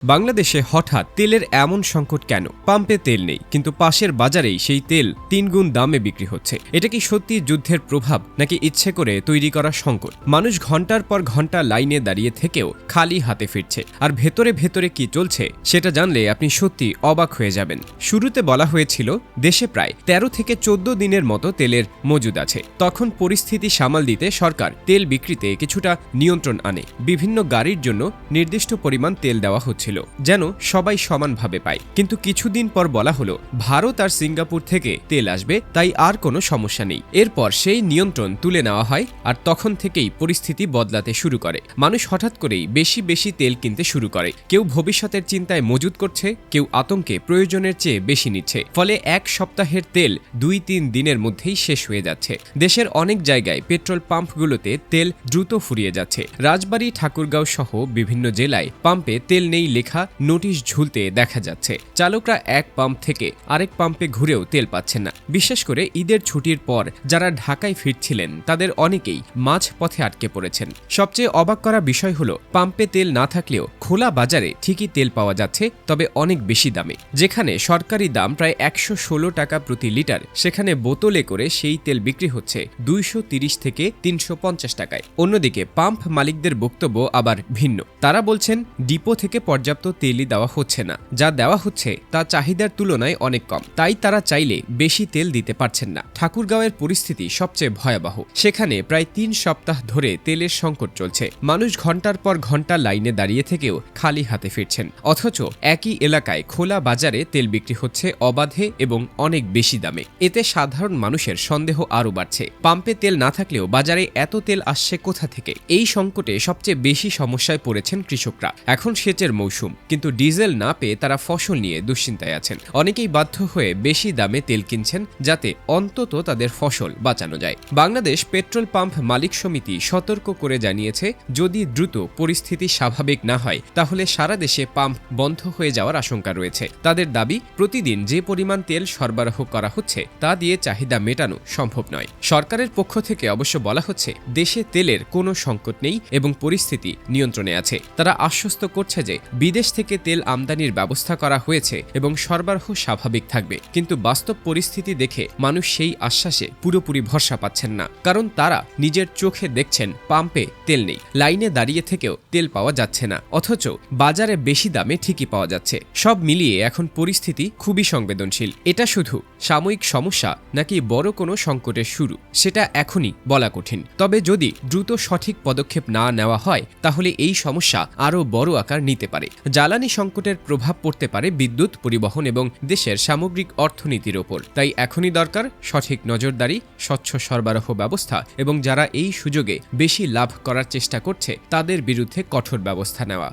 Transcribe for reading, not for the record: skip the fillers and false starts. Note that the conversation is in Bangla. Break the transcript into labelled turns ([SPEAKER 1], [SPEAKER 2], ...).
[SPEAKER 1] বাংলাদেশে হঠাৎ তেলের এমন সংকট কেন? পাম্পে তেল নেই, কিন্তু পাশের বাজারেই সেই তেল ৩ গুণ দামে বিক্রি হচ্ছে। এটা কি সত্যি যুদ্ধের প্রভাব, নাকি ইচ্ছে করে তৈরি করা সংকট? মানুষ ঘন্টার পর ঘন্টা লাইনে দাঁড়িয়ে থেকেও খালি হাতে ফিরছে, আর ভেতরে ভেতরে কি চলছে সেটা জানলে আপনি সত্যি অবাক হয়ে যাবেন। শুরুতে বলা হয়েছিল দেশে প্রায় ১৩ থেকে ১৪ দিনের মতো তেলের মজুদ আছে। তখন পরিস্থিতি সামাল দিতে সরকার তেল বিক্রিতে কিছুটা নিয়ন্ত্রণ আনে। বিভিন্ন গাড়ির জন্য নির্দিষ্ট পরিমাণ তেল দেওয়া হচ্ছে, যেন সবাই সমানভাবে পায়। কিন্তু কিছুদিন পর বলা হলো ভারত আর সিঙ্গাপুর থেকে তেল আসবে, তাই আর কোনো সমস্যা নেই। এরপর সেই নিয়ন্ত্রণ তুলে নেওয়া হয়, আর তখন থেকেই পরিস্থিতি বদলাতে শুরু করে। মানুষ হঠাৎ করেই বেশি বেশি তেল কিনতে শুরু করে। কেউ ভবিষ্যতের চিন্তায় মজুদ করছে, কেউ আতঙ্কে প্রয়োজনের চেয়ে বেশি নিচ্ছে। ফলে এক সপ্তাহের তেল ২-৩ দিনের মধ্যেই শেষ হয়ে যাচ্ছে। দেশের অনেক জায়গায় পেট্রোল পাম্পগুলোতে তেল দ্রুত ফুরিয়ে যাচ্ছে। রাজবাড়ী, ঠাকুরগাঁও সহ বিভিন্ন জেলায় পাম্পে তেল নেই লেখা নোটিশ ঝুলতে দেখা যাচ্ছে। চালকরা এক পাম্প থেকে আরেক পাম্পে ঘুরেও তেল পাচ্ছেন না। বিশেষ করে ঈদের ছুটির পর যারা ঢাকায় ফিরছিলেন তাদের অনেকেই মাঝ পথে আটকে পড়েছেন। সবচেয়ে অবাক করা বিষয় হলো, পাম্পে তেল না থাকলেও খোলা বাজারে ঠিকই তেল পাওয়া যাচ্ছে, তবে অনেক বেশি দামে। যেখানে সরকারি দাম প্রায় ১১৬ টাকা প্রতি লিটার, সেখানে বোতলে করে সেই তেল বিক্রি হচ্ছে ২৩০ থেকে ৩৫০ টাকায়। অন্যদিকে পাম্প মালিকদের বক্তব্য আবার ভিন্ন। তারা বলছেন ডিপো থেকে পর্যাপ্ত তেলই দেওয়া হচ্ছে না, যা দেওয়া হচ্ছে তা চাহিদার তুলনায় অনেক কম, তাই তারা চাইলে বেশি তেল দিতে পারছেন না। ঠাকুরগাঁওয়ের পরিস্থিতি সবচেয়ে ভয়াবহ। সেখানে প্রায় ৩ সপ্তাহ ধরে তেলের সংকট চলছে। মানুষ ঘন্টার পর ঘন্টা লাইনে দাঁড়িয়ে থেকেও খালি হাতে ফিরছেন, অথচ একই এলাকায় খোলা বাজারে তেল বিক্রি হচ্ছে অবাধে এবং অনেক বেশি দামে। এতে সাধারণ মানুষের সন্দেহ আরও বাড়ছে। পাম্পে তেল না থাকলেও বাজারে এত তেল আসছে কোথা থেকে? এই সংকটে সবচেয়ে বেশি সমস্যায় পড়েছেন কৃষকরা। এখন সেচের মৌসুম, কিন্তু ডিজেল না পেয়ে তারা ফসল নিয়ে দুশ্চিন্তায় আছেন। অনেকেই বাধ্য হয়ে বেশি দামে তেল কিনছেন, যাতে অন্তত তাদের ফসল বাঁচানো যায়। বাংলাদেশ পেট্রোল পাম্প মালিক সমিতি সতর্ক করে জানিয়েছে, যদি দ্রুত পরিস্থিতি স্বাভাবিক না হয় তাহলে সারা দেশে পাম্প বন্ধ হয়ে যাওয়ার আশঙ্কা রয়েছে। তাদের দাবি, প্রতিদিন যে পরিমাণ তেল সরবরাহ করা হচ্ছে তা দিয়ে চাহিদা মেটানো সম্ভব নয়। সরকারের পক্ষ থেকে অবশ্য বলা হচ্ছে দেশে তেলের কোনো সংকট নেই এবং পরিস্থিতি নিয়ন্ত্রণে আছে। তারা আশ্বস্ত করছে যে বিদেশ থেকে তেল আমদানির ব্যবস্থা করা হয়েছে এবং সরবরাহ স্বাভাবিক থাকবে। কিন্তু বাস্তব পরিস্থিতি দেখে মানুষ সেই আশ্বাসে পুরোপুরি ভরসা পাচ্ছেন না, কারণ তারা নিজের চোখে দেখছেন পাম্পে তেল নেই, লাইনে দাঁড়িয়ে থেকেও তেল পাওয়া যাচ্ছে না, অথচ বাজারে বেশি দামে ঠিকই পাওয়া যাচ্ছে। সব মিলিয়ে এখন পরিস্থিতি খুবই সংবেদনশীল। এটা শুধু সাময়িক সমস্যা নাকি বড় কোনো সংকটের শুরু, সেটা এখনই বলা কঠিন। তবে যদি দ্রুত সঠিক পদক্ষেপ না নেওয়া হয় তাহলে এই সমস্যা আরও বড় আকার নিতে পারে। জ্বালানি সংকটের প্রভাব পড়তে পারে বিদ্যুৎ, পরিবহন এবং দেশের সামগ্রিক অর্থনীতির ওপর। তাই এখনই দরকার সঠিক নজরদারি, স্বচ্ছ সরবরাহ ব্যবস্থা এবং যারা এই সুযোগে বেশি লাভ করার চেষ্টা করছে তাদের বিরুদ্ধে কঠোর ব্যবস্থা নেওয়া।